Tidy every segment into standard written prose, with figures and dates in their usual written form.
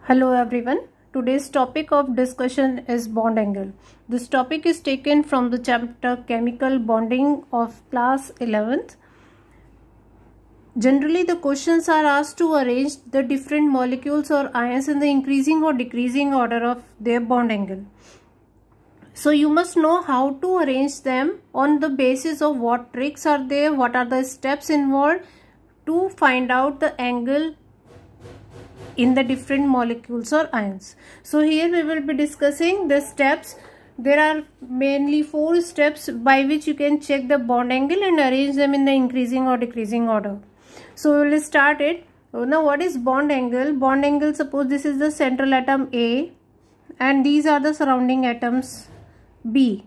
Hello everyone. Today's topic of discussion is bond angle. This topic is taken from the chapter Chemical Bonding of class 11th. Generally, the questions are asked to arrange the different molecules or ions in the increasing or decreasing order of their bond angle. So you must know how to arrange them on the basis of what tricks are there, what are the steps involved to find out the angle in the different molecules or ions. So here we will be discussing the steps. There are mainly 4 steps by which you can check the bond angle and arrange them in the increasing or decreasing order. So we will start it. Now what is bond angle? Bond angle, suppose this is the central atom A and these are the surrounding atoms B.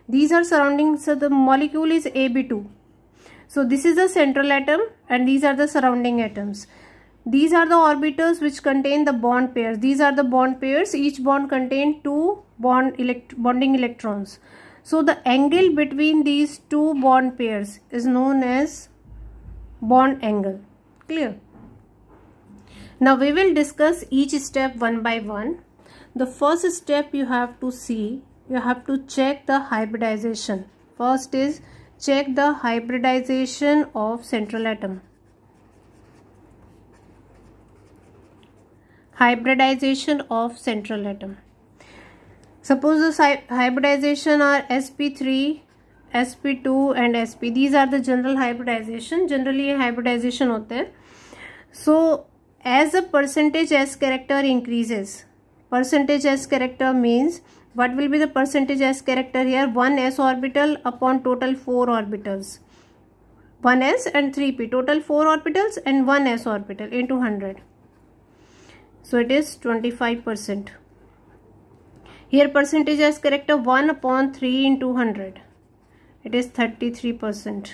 These are surrounding, so the molecule is AB2. So this is the central atom and these are the surrounding atoms. These are the orbitals which contain the bond pairs. These are the bond pairs. Each bond contains 2 bonding electrons. So the angle between these 2 bond pairs is known as bond angle. Clear? Now we will discuss each step one by one. The first step you have to see, you have to check the hybridization. First is check the hybridization of central atom. Hybridization of central atom. Suppose the hybridization are sp3, sp2 and sp. These are the general hybridization. Generally hybridization होते हैं. So as the percentage S character increases, percentage S character means what will be the percentage S character here? 1 s orbital upon total 4 orbitals. 1 s and 3p, total 4 orbitals and 1 s orbital into 100. So it is 25%. Here percentage S character 1 upon 3 into 100. It is 33%.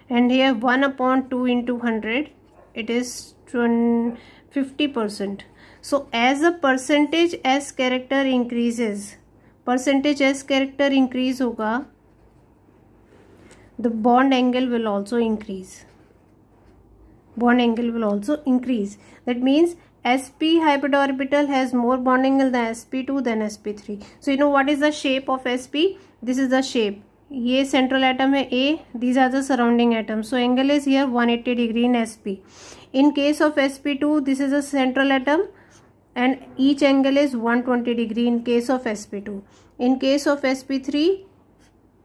And here 1 upon 2 into 100. It is 50%. So as the percentage S character increases, percentage S character increase hoga, the bond angle will also increase. Bond angle will also increase. That means sp hybrid orbital has more bond angle than sp2 than sp3. So you know what is the shape of sp? This is the shape. Ye central atom hai A, these are the surrounding atoms. So angle is here 180 degree in sp. In case of sp2, this is a central atom and each angle is 120 degree in case of sp2. In case of sp3,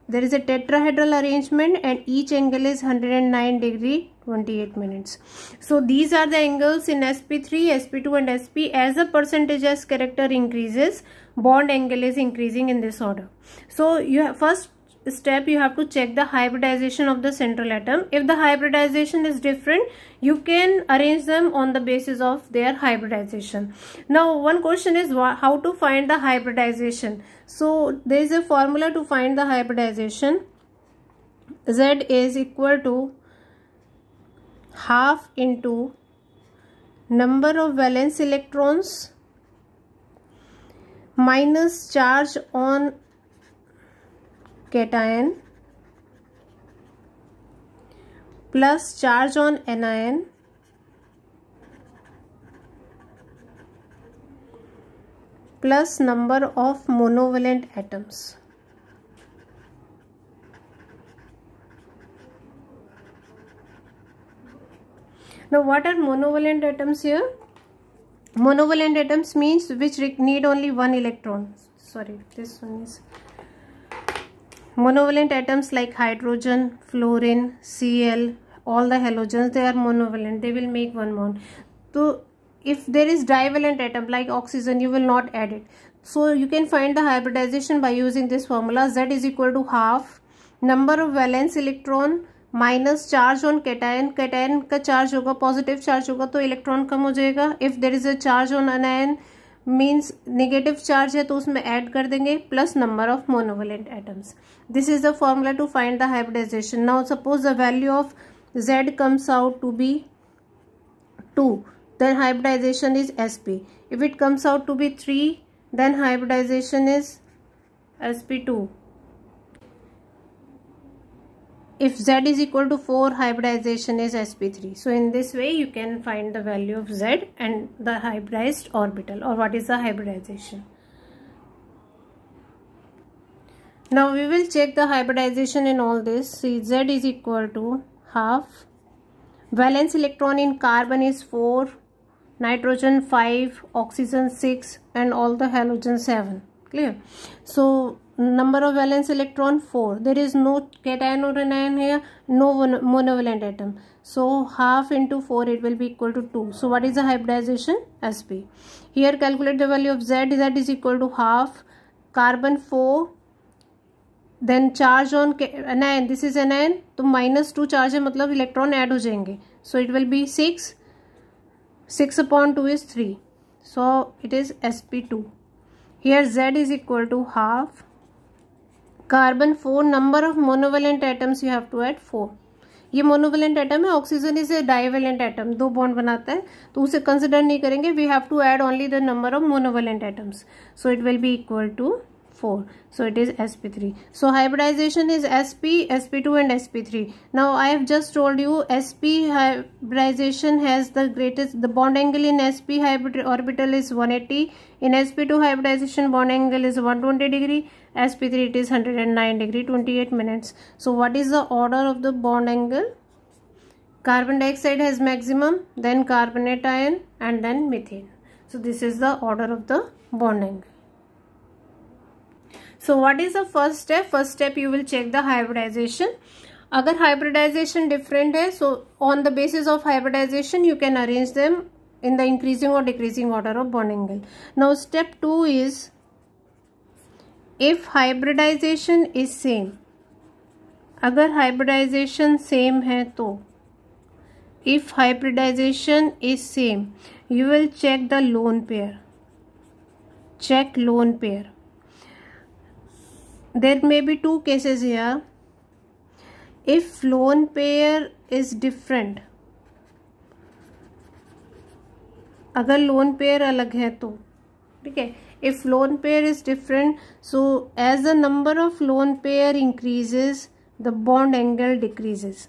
there is a tetrahedral arrangement and each angle is 109 degree 28 minutes. So these are the angles in sp3, sp2 and sp. As the percentage S character increases, bond angle is increasing in this order. So you have, first step you have to check the hybridization of the central atom. If the hybridization is different, you can arrange them on the basis of their hybridization. Now one question is how to find the hybridization. So there is a formula to find the hybridization. Z is equal to half into number of valence electrons minus charge on cation plus charge on anion plus number of monovalent atoms. Now what are monovalent atoms here? Monovalent atoms means which need only one electron. Sorry, this one is monovalent atoms like hydrogen, fluorine, Cl, all the halogens, they are monovalent. They will make one bond. So if there is divalent atom like oxygen, you will not add it. So you can find the hybridization by using this formula. Z is equal to half number of valence electron minus charge on cation. Cation का charge होगा, positive charge होगा तो electron कम हो जाएगा. If there is a charge on anion means negative charge है तो उसमें ऐड कर देंगे plus number of monovalent atoms. This is the formula to find the hybridization. Now suppose the value of Z comes out to be 2, then hybridization is sp. If it comes out to be 3, then hybridization is sp2. if Z is equal to 4, hybridization is sp3. So in this way you can find the value of Z and the hybridized orbital, or what is the hybridization. Now we will check the hybridization in all this. See, Z is equal to half. Valence electron in carbon is 4, nitrogen 5, oxygen 6, and all the halogen 7. Clear? So number of valence electron 4. There is no cation or anion here, no monovalent atom. So half into 4, it will be equal to 2. So what is the hybridization? Sp. Here calculate the value of Z. Z is equal to half, carbon 4, then charge on anion. This is anion, तो -2 charge है, मतलब electron add हो जाएंगे. So it will be 6. 6 upon 2 is 3. So it is sp2. Here Z is equal to half, carbon 4, number of monovalent atoms you have to add 4. ये monovalent atom है, oxygen is a divalent atom, 2 bond बनाता है, तो उसे consider नहीं करेंगे. We have to add only the number of monovalent atoms. So it will be equal to 4. So it is sp3. So hybridization is sp, sp2 and sp3. Now I have just told you sp hybridization has the greatest, the bond angle in sp orbital is 180. In sp2 hybridization bond angle is 120 degree. sp3 it is 109 degree, 28 minutes. So what is the order of the bond angle? Carbon dioxide has maximum, then carbonate ion, and then methane. So this is the order of the bond angle. So what is the first step? First step you will check the hybridization. अगर hybridization different है, so on the basis of hybridization you can arrange them in the increasing or decreasing order of bond angle. Now step 2 is, if hybridization is same, अगर hybridization same है तो, if hybridization is same, you will check the lone pair. Check lone pair. There may be 2 cases here. If lone pair is different, अगर lone pair अलग है तो, ठीक है. If lone pair is different, so as the number of lone pair increases, the bond angle decreases.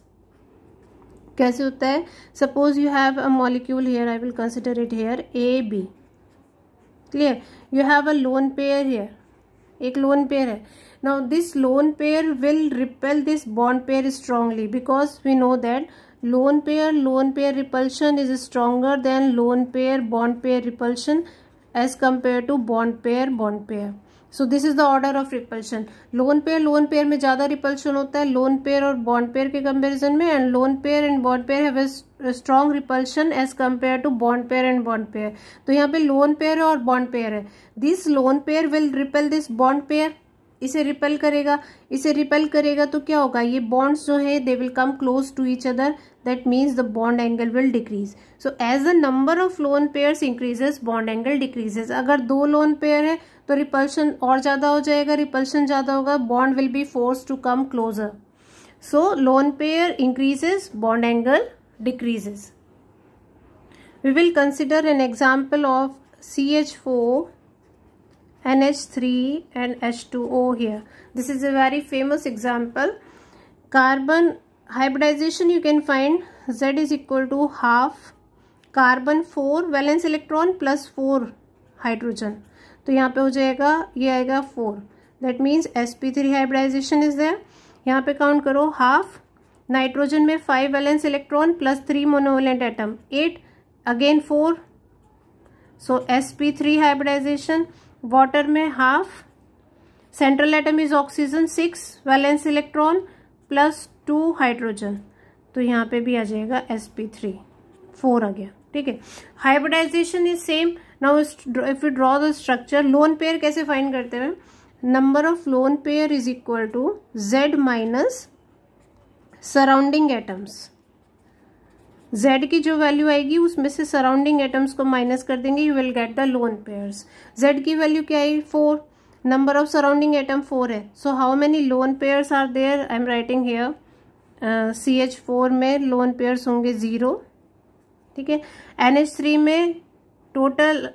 कैसे होता है? Suppose you have a molecule here, I will consider it here, A, B. Clear? You have a lone pair here. एक lone pair है. Now this lone pair will repel this bond pair strongly, because we know that lone pair repulsion is stronger than lone pair bond pair repulsion as compared to bond pair. So this is the order of repulsion. lone pair में ज़्यादा repulsion होता है lone pair और bond pair के comparison में, and lone pair and bond pair have a strong repulsion as compared to bond pair and bond pair. तो यहाँ पे lone pair और bond pair है. This lone pair will repel this bond pair. इसे repel करेगा तो क्या होगा? ये बॉन्ड्स जो है they will come close to each other, that means the bond angle will decrease. So as the number of lone pairs increases, bond angle decreases. अगर 2 lone pair है तो रिपल्शन और ज्यादा हो जाएगा, रिपल्शन ज्यादा होगा, bond will be force to come closer. So lone pair increases, bond angle decreases. We will consider an example of CH4, NH3 and H2O here. This is a very famous example. Carbon hybridization you can find Z is equal to half, carbon 4 valence electron plus 4 hydrogen. तो यहाँ पे हो जाएगा, ये आएगा 4. That means sp3 hybridization is there. यहाँ पे count करो, हाफ, नाइट्रोजन में 5 valence electron plus 3 monovalent atom, 8, again 4. सो sp3 हाइब्रिडाइजेशन. वाटर में half, central atom is oxygen, 6 valence electron plus 2 hydrogen, तो यहाँ पे भी आ जाएगा sp3, 4 आ गया. ठीक है, hybridization is same. Now if you draw the structure, lone pair कैसे फाइंड करते हैं? Number of lone pair is equal to Z minus surrounding atoms. Z की जो वैल्यू आएगी उसमें से सराउंडिंग एटम्स को माइनस कर देंगे, you will get the lone pairs. Z की वैल्यू क्या है? 4. नंबर ऑफ सराउंडिंग एटम 4 है. So how many lone pairs are there? I am writing here. CH4 में लोन पेयर्स होंगे 0. ठीक है. NH3 में total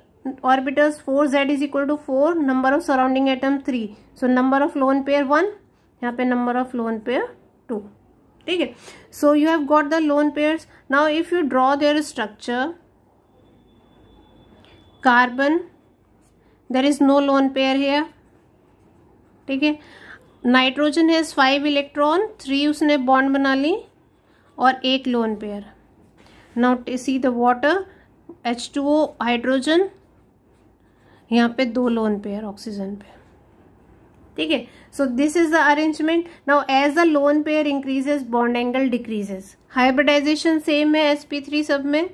orbitals 4, Z is equal to 4, number of surrounding atom 3. So number of lone pair 1, यहाँ पे number of lone pair 2. ठीक है. So you have got the lone pairs. Now if you draw their structure, carbon, there is no lone pair here. ठीक है. Nitrogen has 5 electron, 3 उसने bond बना ली और एक lone pair. Now see the water, H2O, hydrogen, यहाँ पे 2 lone pair oxygen पे. ठीक है. So this is the arrangement. Now as the lone pair increases bond angle decreases. Hybridization same है sp3 सब में,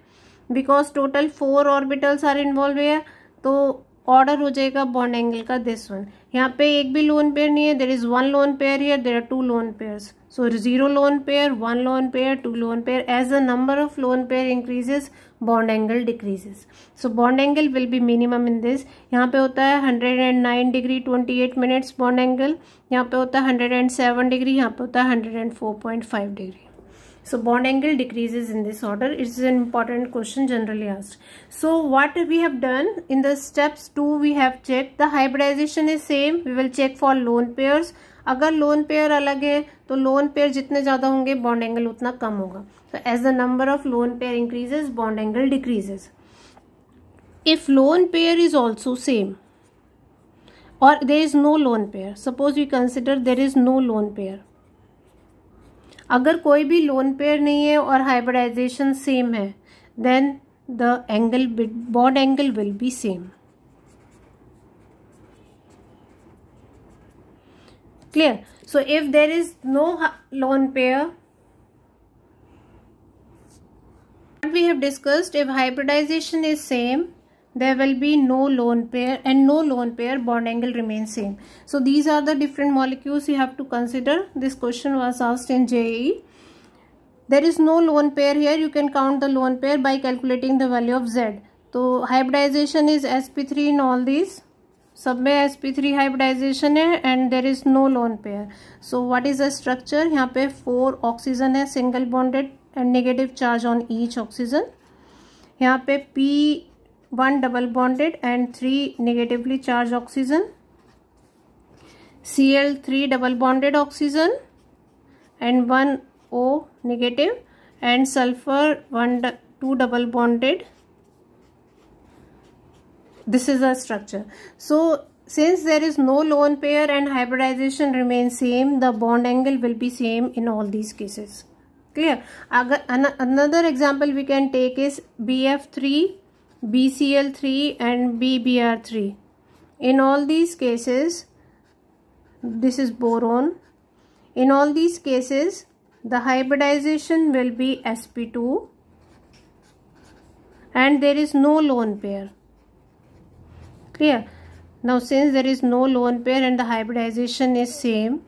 because total 4 orbitals are involve है, तो ऑर्डर हो जाएगा बॉन्ड एंगल का दिस वन. यहाँ पे एक भी लोन पेयर नहीं है. There is 1 lone pair here, there are 2 lone pairs. So 0 lone pair, 1 lone pair, 2 lone pair. As the number of lone pair increases, bond angle decreases. So bond angle will be minimum in this. यहाँ पे होता है 109 degree 28 minutes bond angle, यहाँ पे होता है 107 degree, यहाँ पे होता है 104.5 degree. So bond angle decreases in this order. It's an important question generally asked. So what we have done in the steps 2, we have checked the hybridization is same. We will check for lone pairs. अगर lone pair अलग है तो lone pair जितने ज़्यादा होंगे bond angle उतना कम होगा. So as the number of lone pair increases, bond angle decreases. If lone pair is also same or there is no lone pair, suppose we consider there is no lone pair. अगर कोई भी lone pair नहीं है और hybridization same है, then the angle bond angle will be same. Clear. So if there is no lone pair, we have discussed, if hybridization is same, there will be no lone pair, and no lone pair, bond angle remains same. So these are the different molecules you have to consider. This question was asked in JEE. There is no lone pair here. You can count the lone pair by calculating the value of Z. So hybridization is sp3 in all these. सब में sp3 hybridization है and there is no lone pair. So what is the structure? यहाँ पे 4 oxygen है, single bonded and negative charge on each oxygen. यहाँ पे P1 double bonded and 3 negatively charged oxygen, Cl3 double bonded oxygen and 1 O negative, and sulfur 2 double bonded. This is the structure. So since there is no lone pair and hybridization remains same, the bond angle will be same in all these cases. Clear. Another example we can take is BF3, BCl3 and BBr3. In all these cases, this is boron. In all these cases, the hybridization will be sp2 and there is no lone pair. Clear. Now since there is no lone pair and the hybridization is same,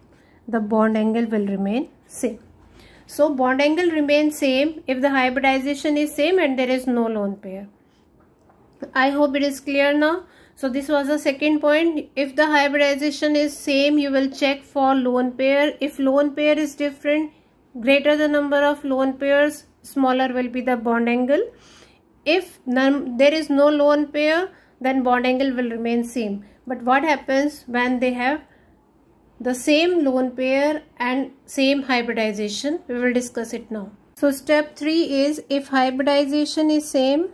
the bond angle will remain same. So bond angle remains same if the hybridization is same and there is no lone pair. I hope it is clear now. So this was the second point. If the hybridization is same, you will check for lone pair. If lone pair is different, greater the number of lone pairs, smaller will be the bond angle. If there is no lone pair, then bond angle will remain same. But what happens when they have the same lone pair and same hybridization? We will discuss it now. So step 3 is, if hybridization is same,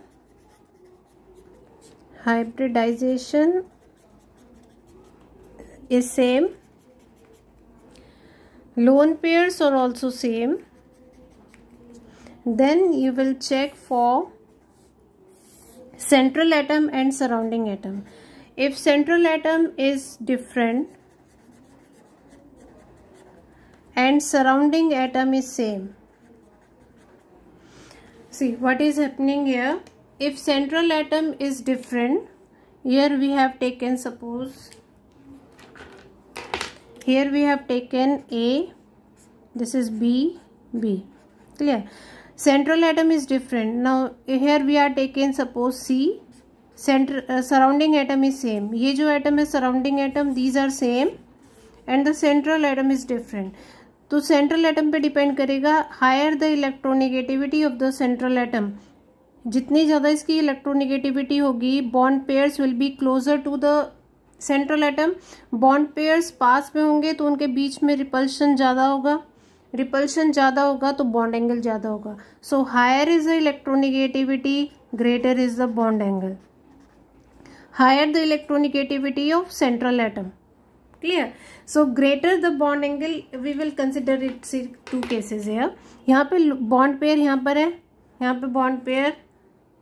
lone pairs are also same, then you will check for central atom and surrounding atom. If central atom is different and surrounding atom is same, see what is happening here. If central atom is different, here we have taken, suppose here we have taken A, this is B, B. Clear. Central atom is different. Now here we are taking, suppose C. Surrounding atom is same. ये जो atom है surrounding atom, these are same and the central atom is different. तो central atom पे depend करेगा. Higher the electronegativity of the central atom, जितनी ज़्यादा इसकी electronegativity होगी, bond pairs will be closer to the central atom. Bond pairs पास में होंगे तो उनके बीच में रिपल्शन ज़्यादा होगा. रिपल्शन ज़्यादा होगा तो बॉन्ड एंगल ज़्यादा होगा. So higher is the electronegativity, greater is the bond angle. Higher the electronegativity of central atom. Clear. So greater the bond angle, we will consider it see two cases here. यहाँ पे bond pair यहाँ पर है, यहाँ पे bond pair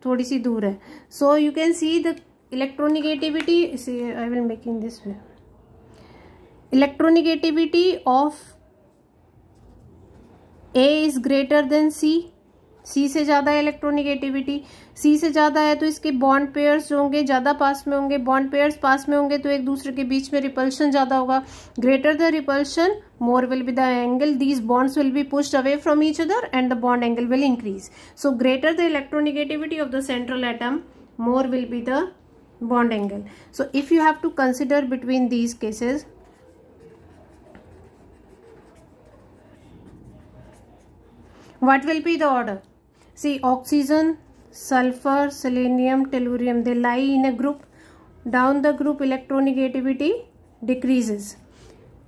थोड़ी सी दूर है. So you can see the electronegativity, I will making this way. Electronegativity of A is greater than C. C से ज़्यादा है इलेक्ट्रोनेगेटिविटी. C से ज़्यादा है तो इसके बॉन्ड पेयर्स जो होंगे ज़्यादा पास में होंगे. बॉन्ड पेयर्स पास में होंगे तो एक दूसरे के बीच में रिपल्शन ज़्यादा होगा. Greater the repulsion, more will be the angle. These bonds will be pushed away from each other and the bond angle will increase. So greater the electronegativity of the central atom, more will be the bond angle. So if you have to consider between these cases, what will be the order? See, oxygen, sulfur, selenium, tellurium, they lie in a group. Down the group electronegativity decreases.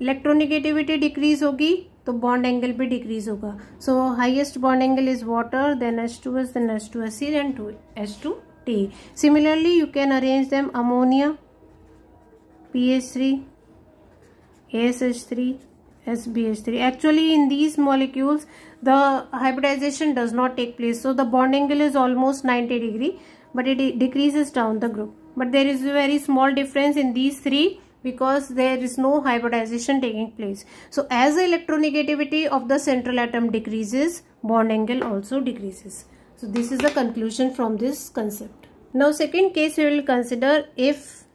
Electronegativity decrease होगी तो bond angle भी decrease होगा. सो highest bond angle is water, then H2S, then H2SC, then H2T. Similarly, you can arrange them ammonia, PH3, ASH3, SBH3. Actually, in these molecules, the hybridization does not take place. So the bond angle is almost 90 degree, but it decreases down the group. But there is a very small difference in these three, because there is no hybridization taking place. So as the electronegativity of the central atom decreases, bond angle also decreases. So this is the conclusion from this concept. Now second case we will consider, if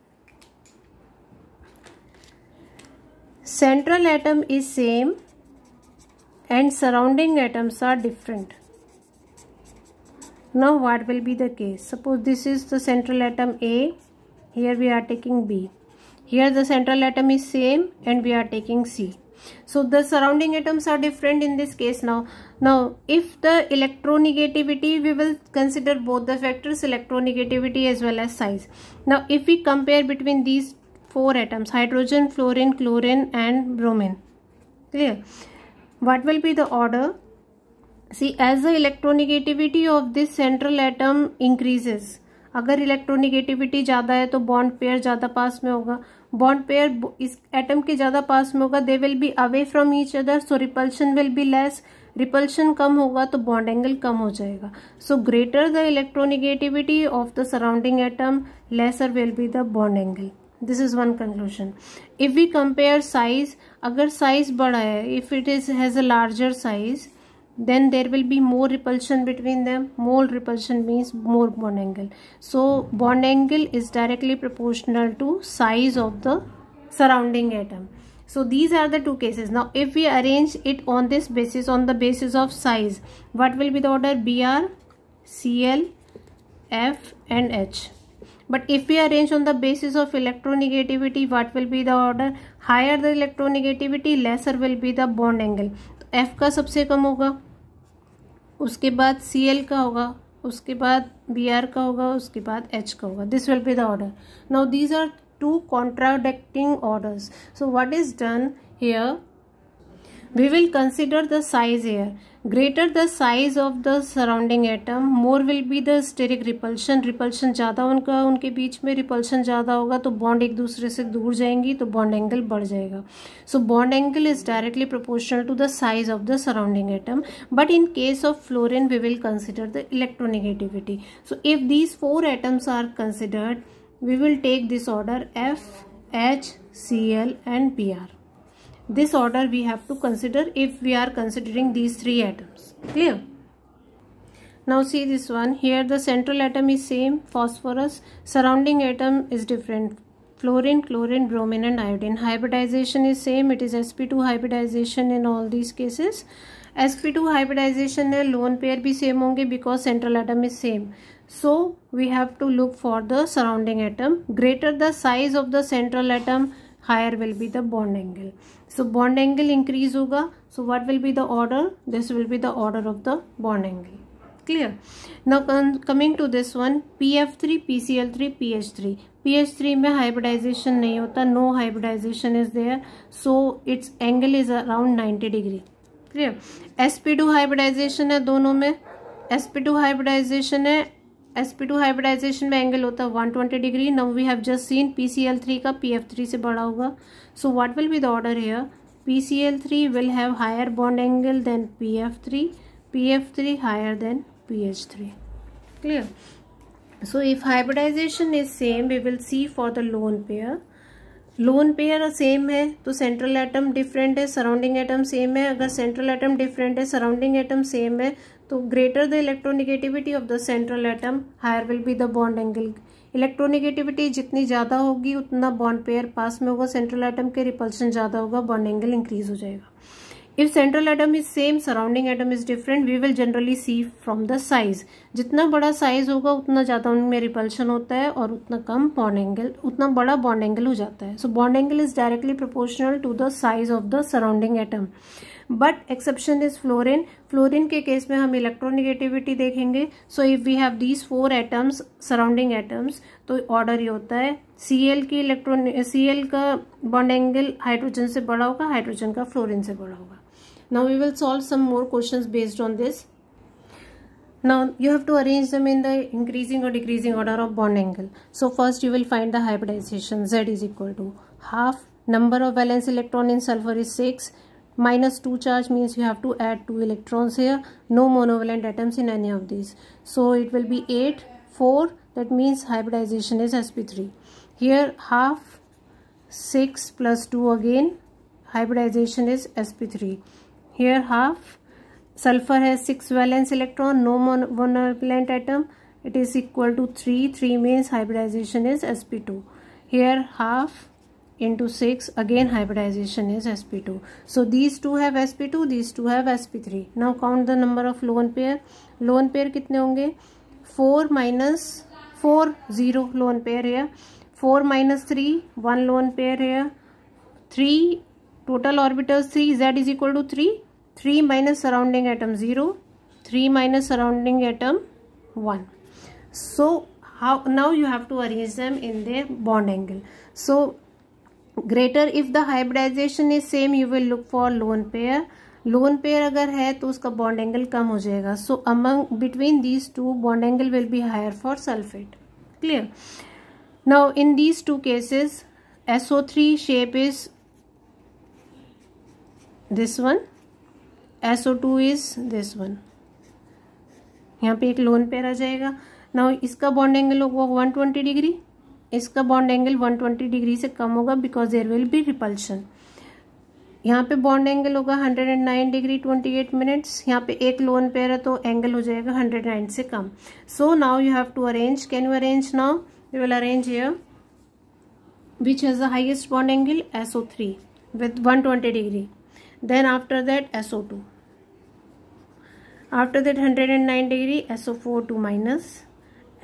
central atom is same and surrounding atoms are different. Now what will be the case? Suppose this is the central atom A, here we are taking B. Here the central atom is same and we are taking C. So the surrounding atoms are different in this case. Now if the electronegativity, we will consider both the factors, electronegativity as well as size. Now if we compare between these four atoms, hydrogen, fluorine, chlorine and bromine, clear, what will be the order? See, as the electronegativity of this central atom increases, अगर electronegativity ज़्यादा है तो bond pair ज़्यादा पास में होगा. Bond pair इस atom के ज़्यादा पास में होगा, they will be away from each other, so repulsion will be less. Repulsion कम होगा तो बॉन्ड एंगल कम हो जाएगा. So greater the electronegativity of the surrounding atom, lesser will be the bond angle. This is one conclusion. If we compare size, अगर size बड़ा है, if it is has a larger size, then there will be more repulsion between them. More repulsion means more bond angle. So bond angle is directly proportional to size of the surrounding atom. So these are the two cases. Now if we arrange it on this basis, on the basis of size, what will be the order? Br, Cl, F and H. But if we arrange on the basis of electronegativity, what will be the order? Higher the electronegativity, lesser will be the bond angle. F का सबसे कम होगा, उसके बाद Cl का होगा, उसके बाद Br का होगा, उसके बाद H का होगा. This will be the order. Now these are two contradicting orders. So what is done here? We will consider the size here. Greater the size of the surrounding atom, more will be the steric repulsion. Repulsion ज़्यादा उनका, उनके बीच में repulsion ज़्यादा होगा तो bond एक दूसरे से दूर जाएंगी तो बॉन्ड एंगल बढ़ जाएगा. So bond angle is directly proportional to the size of the surrounding atom. But in case of fluorine, we will consider the electronegativity. So if these four atoms are considered, we will take this order F, H, Cl and Br. This order we have to consider if we are considering these three atoms. Clear? Now see this one. Here the central atom is same, phosphorus. Surrounding atom is different, fluorine, chlorine, bromine and iodine. Hybridization is same. It is sp2 hybridization in all these cases. sp2 hybridization है, lone pair भी same होंगे because central atom is same. So we have to look for the surrounding atom. Greater the size of the central atom, higher will be the bond angle. So bond angle increase होगा. So what will be the order? This will be the order of the bond angle. Clear? Now coming to this one, PF3, PCl3, PH3. PH3 में hybridization नहीं होता, no hybridization is there. So its angle is around 90 degree. Clear. sp2 hybridization है दोनों में, sp2 hybridization है, sp2 hybridisation में angle होता है 120 degree. Now we have just seen PCl3 का PF3 से बड़ा होगा, so what will be the order here, PCl3 will have higher bond angle than PF3, PF3 higher than PH3. Clear? So if hybridization is same, we will see for the lone pair. Lone pair same है तो central atom different है, surrounding atom same है। अगर central atom different है, surrounding atom same है, तो greater the electronegativity of the central atom, higher will be the bond angle. Electronegativity जितनी ज़्यादा होगी उतना बॉन्ड पेयर पास में होगा, सेंट्रल एटम के रिपल्शन ज़्यादा होगा, बॉन्ड एंगल इंक्रीज हो जाएगा। If central atom is same, surrounding atom is different, we will generally see from the size. जितना बड़ा साइज होगा उतना ज़्यादा उनमें रिपल्शन होता है और उतना कम बॉन्ड एंगल, उतना बड़ा बॉन्ड एंगल हो जाता है। So bond angle is directly proportional to the size of the surrounding atom. But exception is fluorine. Fluorine के केस में हम इलेक्ट्रोनिगेटिविटी देखेंगे। So if we have these 4 atoms, surrounding atoms, तो ऑर्डर ये होता है Cl का बॉन्ड एंगल हाइड्रोजन से बड़ा होगा, हाइड्रोजन का फ्लोरीन से बड़ा होगा। Now we will solve some more questions based on this. Now you have to arrange them in the increasing or decreasing order of bond angle. So first you will find the hybridization. Z is equal to half. Number of valence electron in sulfur is 6. Minus 2 charge means you have to add 2 electrons here. No monovalent atoms in any of these. So it will be 8, 4. That means hybridization is sp3. Here half, 6 plus 2 again. Hybridization is sp3. Here half, sulfur has 6 valence electron, no monovalent atom, it is equal to 3. 3 means hybridization is sp2. Here half into 6, again hybridization is sp2. So these two have sp2, these two have sp3. Now count the number of lone pair. Lone pair कितने होंगे? 4 minus 4, 0 lone pair here. 4 minus 3, 1 lone pair here. 3 total orbitals 3, Z is equal to 3. 3 minus surrounding atom 0, 3 minus surrounding atom 1. So how now you have to arrange them in their bond angle. So greater, if the hybridization is same, you will look for lone pair. Lone pair अगर है तो उसका bond angle कम हो जाएगा. So among between these two, bond angle will be higher for sulfate. Clear? Now in these two cases, SO3 shape is this one, SO2 is this one. यहाँ पे एक lone pair आ जाएगा. Now इसका bond angle होगा 120 degree, इसका bond angle 120 degree से कम होगा because there will be repulsion. यहाँ पे बॉन्ड एंगल होगा 109 डिग्री 28 मिनट्स. यहाँ पे एक लोन पेयर है तो एंगल हो जाएगा 109 से कम. So now you have to arrange. Can you arrange now? You will arrange here which has the highest bond angle, SO3 with 120 degree. Then after that SO2. After that 109 degree, SO4 2 minus,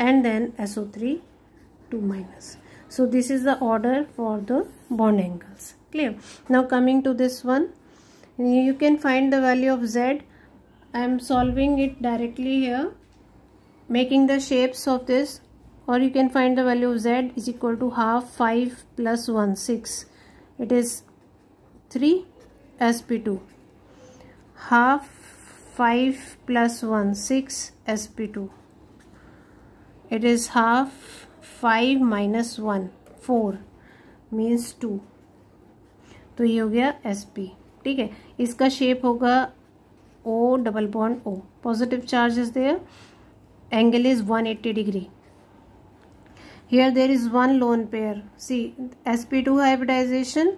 and then SO3 2 minus. So this is the order for the bond angles. Clear? Now coming to this one, you can find the value of Z. I am solving it directly here, making the shapes of this, or you can find the value of Z is equal to half 5 plus 1 6. It is 3 sp2. Half 5 plus 1 6 sp2. It is half 5 minus 1 4 means 2. तो ये हो गया sp. ठीक है, इसका shape होगा O double bond O. Positive charge is there. Angle is 180 degree. Here there is one lone pair. See, sp2 hybridization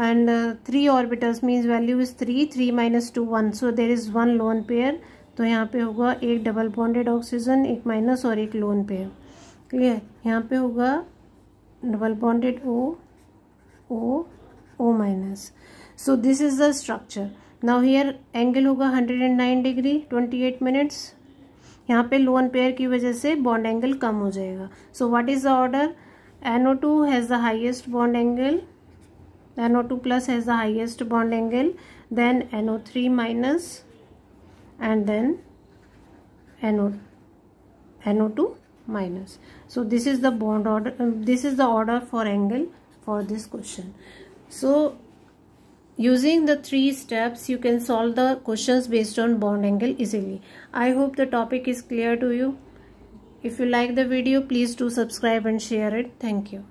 and 3 orbitals means value is 3. 3 minus 2 1. So there is one lone pair. तो यहाँ पे होगा एक double bonded oxygen, एक minus और एक lone pair. Clear? यहाँ पे होगा double bonded O minus. So this is the structure. Now here angle होगा 109 डिग्री 28 मिनट्स. यहाँ पे लोन पेयर की वजह से बॉन्ड एंगल कम हो जाएगा. So what is the order? NO2 has the highest bond angle, NO2 plus has the highest bond angle, then NO3 minus, and then NO2 minus. So this is the bond order. This is the order for angle for this question. So using the 3 steps you can solve the questions based on bond angle easily. I hope the topic is clear to you. If you like the video, please do subscribe and share it. Thank you.